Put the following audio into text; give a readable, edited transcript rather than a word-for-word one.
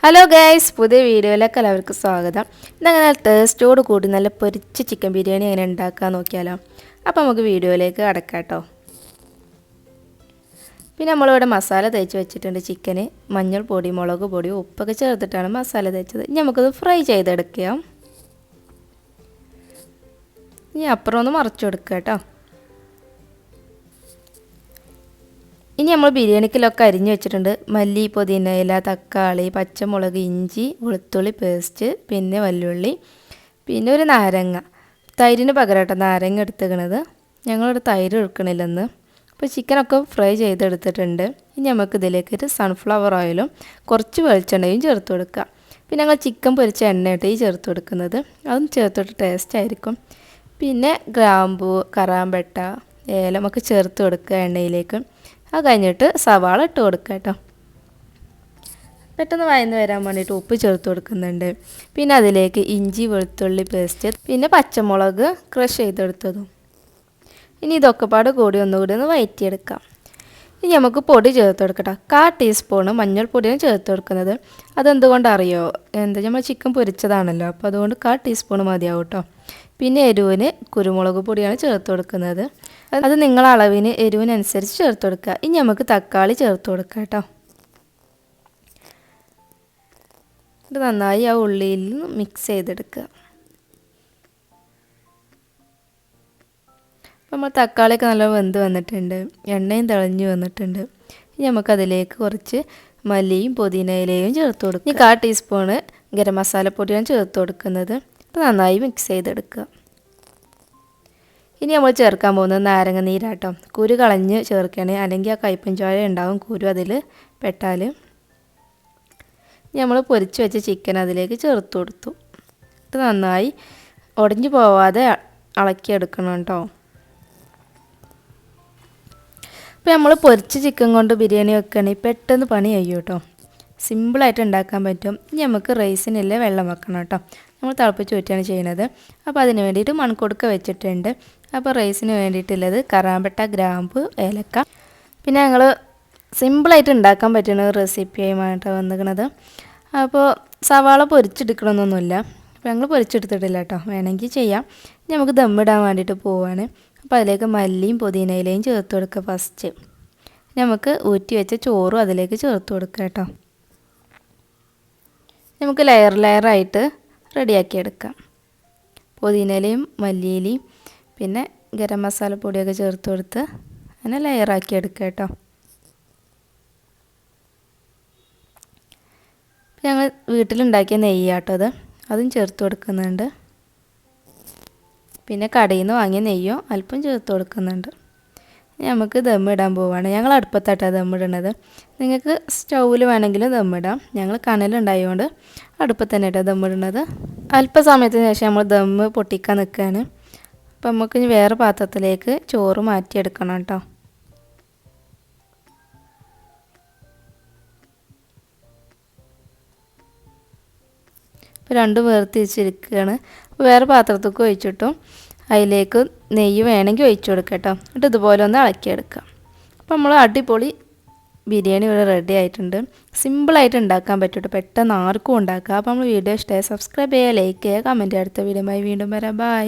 Hello guys, പുതിയ വീഡിയോയിലേക്ക് എല്ലാവർക്കും സ്വാഗതം. ഇന്നങ്ങനെ ടേസ്റ്റോട് കൂടി നല്ല പൊരിച്ച ചിക്കൻ ബിരിയാണി എങ്ങനെ ഉണ്ടാക്കാൻ നോക്കിയാലോ. അപ്പോൾ നമുക്ക് വീഡിയോയിലേക്ക് കടക്കാം കേട്ടോ. പിന്നെ നമ്മളിവിടെ മസാല തേച്ച് വെച്ചിട്ടുണ്ട്. ചിക്കന് മഞ്ഞൾപ്പൊടി, മുളക് പൊടി, ഉപ്പൊക്കെ ചേർത്തിട്ടാണ് മസാല തേച്ചത്. ഇനി നമുക്കത് ഫ്രൈ ചെയ്തെടുക്കാം. ഇനി അപ്പുറം ഒന്ന് മറച്ചു കൊടുക്കുക കേട്ടോ. ഇനി നമ്മൾ ബിരിയാണിക്കിലൊക്കെ അരിഞ്ഞ് വെച്ചിട്ടുണ്ട്. മല്ലി, പുതിന ഇല, തക്കാളി, പച്ചമുളക്, ഇഞ്ചി, വെളുത്തുള്ളി പേസ്റ്റ്, പിന്നെ വല്ലുള്ളി, പിന്നെ ഒരു നാരങ്ങ. തൈരിന് പകരമായിട്ട് നാരങ്ങ എടുത്തേക്കണത്. ഞങ്ങളിവിടെ തൈര് എടുക്കണില്ലെന്ന്. അപ്പോൾ ചിക്കനൊക്കെ ഫ്രൈ ചെയ്തെടുത്തിട്ടുണ്ട്. ഇനി നമുക്ക് ഇതിലേക്ക് ഒരു സൺഫ്ലവർ ഓയിലും കുറച്ച് വെളിച്ചെണ്ണയും ചേർത്ത് കൊടുക്കുക. പിന്നെ ഞങ്ങൾ ചിക്കൻ പൊരിച്ച എണ്ണയിട്ട് ഈ ചേർത്ത് കൊടുക്കുന്നത്. അതും ചേർത്തിട്ട് ടേസ്റ്റ് ആയിരിക്കും. പിന്നെ ഗ്രാമ്പൂ, കറാമ്പട്ട, ഏലമൊക്കെ ചേർത്ത് കൊടുക്കുക എണ്ണയിലേക്ക്. അത് കഴിഞ്ഞിട്ട് സവാള ഇട്ട് കൊടുക്കുക കേട്ടോ. പെട്ടെന്ന് വഴന്ന് വരാൻ വേണ്ടിയിട്ട് ഉപ്പ് ചേർത്ത് കൊടുക്കുന്നുണ്ട്. പിന്നെ അതിലേക്ക് ഇഞ്ചി, വെളുത്തുള്ളി പേസ്റ്റ്, പിന്നെ പച്ചമുളക് ക്രഷ് ചെയ്തെടുത്തതും. ഇനി ഇതൊക്കെ കൂടി ഒന്നുകൂടി ഒന്ന് വഴറ്റിയെടുക്കാം. ഇനി നമുക്ക് പൊടി ചേർത്ത് കൊടുക്കട്ടോ. 1/4 ടീസ്പൂണ് മഞ്ഞൾപ്പൊടിയാണ് ചേർത്ത് കൊടുക്കുന്നത്. അതെന്തുകൊണ്ടറിയോ, നമ്മൾ ചിക്കൻ പൊരിച്ചതാണല്ലോ, അപ്പോൾ അതുകൊണ്ട് 1/4 ടീസ്പൂണ് മതിയാവും കേട്ടോ. പിന്നെ എരിവിന് കുരുമുളക് പൊടിയാണ് ചേർത്ത് കൊടുക്കുന്നത്. അത് നിങ്ങളെ അളവിന് എരിവിനനുസരിച്ച് ചേർത്ത് കൊടുക്കുക. ഇനി നമുക്ക് തക്കാളി ചേർത്ത് കൊടുക്കുക കേട്ടോ. ഇത് നന്നായി ആ ഉള്ളിയിൽ മിക്സ് ചെയ്തെടുക്കുക. അപ്പോൾ നമ്മൾ തക്കാളിയൊക്കെ നല്ല വെന്ത് വന്നിട്ടുണ്ട്, എണ്ണയും തിളഞ്ഞ് വന്നിട്ടുണ്ട്. ഇനി നമുക്കതിലേക്ക് കുറച്ച് മല്ലിയും പുതിന ഇലയും ചേർത്ത് കൊടുക്കുക. ഇനി 1/4 ടീസ്പൂണ് ഗരം മസാലപ്പൊടിയാണ് ചേർത്ത് കൊടുക്കുന്നത്. അപ്പോൾ നന്നായി മിക്സ് ചെയ്തെടുക്കുക. ഇനി നമ്മൾ ചേർക്കാൻ പോകുന്നത് നാരങ്ങ നീരാട്ടോ. കുരു കളഞ്ഞ് ചേർക്കണേ, അല്ലെങ്കിൽ ആ കയ്പൻ ചോയ ഉണ്ടാവും കുരു അതിൽ പെട്ടാൽ. നമ്മൾ പൊരിച്ച് വെച്ച ചിക്കൻ അതിലേക്ക് ചേർത്ത് കൊടുത്തു. ഇത് നന്നായി ഉടഞ്ഞു പോവാതെ ഇളക്കിയെടുക്കണം കേട്ടോ. ഇപ്പോൾ നമ്മൾ പൊരിച്ച ചിക്കൻ കൊണ്ട് ബിരിയാണി വെക്കുകയാണെങ്കിൽ പെട്ടെന്ന് പണി കഴിയും കേട്ടോ. സിമ്പിളായിട്ട് ഉണ്ടാക്കാൻ പറ്റും. ഇനി നമുക്ക് റൈസിനുള്ള വെള്ളം വെക്കണം കേട്ടോ. നമ്മൾ തിളപ്പിച്ച് ഊറ്റുകയാണ് ചെയ്യുന്നത്. അപ്പോൾ അതിന് വേണ്ടിയിട്ട് മൺകുടുക്ക വെച്ചിട്ടുണ്ട്. അപ്പോൾ റൈസിന് വേണ്ടിയിട്ടുള്ളത് കറാമ്പട്ട, ഗ്രാമ്പ്, ഏലക്ക. പിന്നെ ഞങ്ങൾ സിമ്പിളായിട്ട് ഉണ്ടാക്കാൻ പറ്റുന്ന റെസിപ്പിയുമായിട്ട് വന്നിരിക്കുന്നത്. അപ്പോൾ സവാള പൊരിച്ചെടുക്കണമെന്നൊന്നുമില്ല. അപ്പോൾ ഞങ്ങൾ പൊരിച്ചെടുത്തിട്ടില്ല കേട്ടോ, വേണമെങ്കിൽ ചെയ്യാം. നമുക്ക് ദമ്മിടാൻ വേണ്ടിയിട്ട് പോവുകയാണ്. അപ്പോൾ അതിലേക്ക് മല്ലിയും പുതിന ഇലയും ചേർത്ത് കൊടുക്കുക. ഫസ്റ്റ് നമുക്ക് ഊറ്റി വെച്ച ചോറും അതിലേക്ക് ചേർത്ത് കൊടുക്കുക കേട്ടോ. നമുക്ക് ലെയറായിട്ട് റെഡിയാക്കി എടുക്കാം. പുതിനയിലയും മല്ലിയിലയും പിന്നെ ഗരം മസാല പൊടിയൊക്കെ ചേർത്ത് കൊടുത്ത് അങ്ങനെ ലെയറാക്കി എടുക്കുക കേട്ടോ. ഞങ്ങൾ വീട്ടിലുണ്ടാക്കിയ നെയ്യാട്ടോ അതും ചേർത്ത് കൊടുക്കുന്നുണ്ട്. പിന്നെ കടയിൽ നിന്ന് വാങ്ങിയ നെയ്യോ അല്പം ചേർത്ത് കൊടുക്കുന്നുണ്ട്. നമുക്ക് ദമ്മിടാൻ പോവുകയാണ്. ഞങ്ങൾ അടുപ്പത്തായിട്ടാണ് ദമ്മിടുന്നത്. നിങ്ങൾക്ക് സ്റ്റൗവിൽ വേണമെങ്കിലും ദമ്മിടാം. ഞങ്ങൾ കനലുണ്ടായതുകൊണ്ട് അടുപ്പത്ത് തന്നെയായിട്ടാണ് ദമ്മിടുന്നത്. അല്പസമയത്തിന് ശേഷം നമ്മൾ ദമ്മ് പൊട്ടിക്കാൻ നിൽക്കുകയാണ്. അപ്പം നമുക്ക് ഇനി വേറെ പാത്രത്തിലേക്ക് ചോറ് മാറ്റിയെടുക്കണം കേട്ടോ. ഇപ്പോൾ രണ്ടും വേർതിരിച്ചിരിക്കുകയാണ്. അപ്പോൾ വേറെ പാത്രത്തേക്ക് ഒഴിച്ചിട്ടും അതിലേക്ക് നെയ്യ് വേണമെങ്കിൽ ഒഴിച്ചു കൊടുക്കുക കേട്ടോ. എന്നിട്ട് ഇതുപോലെ ഒന്ന് ഇളക്കിയെടുക്കുക. അപ്പോൾ നമ്മൾ അടിപൊളി ബിരിയാണി ഇവിടെ റെഡി ആയിട്ടുണ്ട്. സിമ്പിളായിട്ട് ഉണ്ടാക്കാൻ പറ്റും, പെട്ടെന്ന് ആർക്കും ഉണ്ടാക്കുക. അപ്പോൾ നമ്മൾ വീഡിയോ ഇഷ്ടമായി സബ്സ്ക്രൈബ് ചെയ്യുക, ലൈക്ക് ചെയ്യുക, കമൻറ്റ്. അടുത്ത വീഡിയോയുമായി വീണ്ടും വരാം. ബൈ.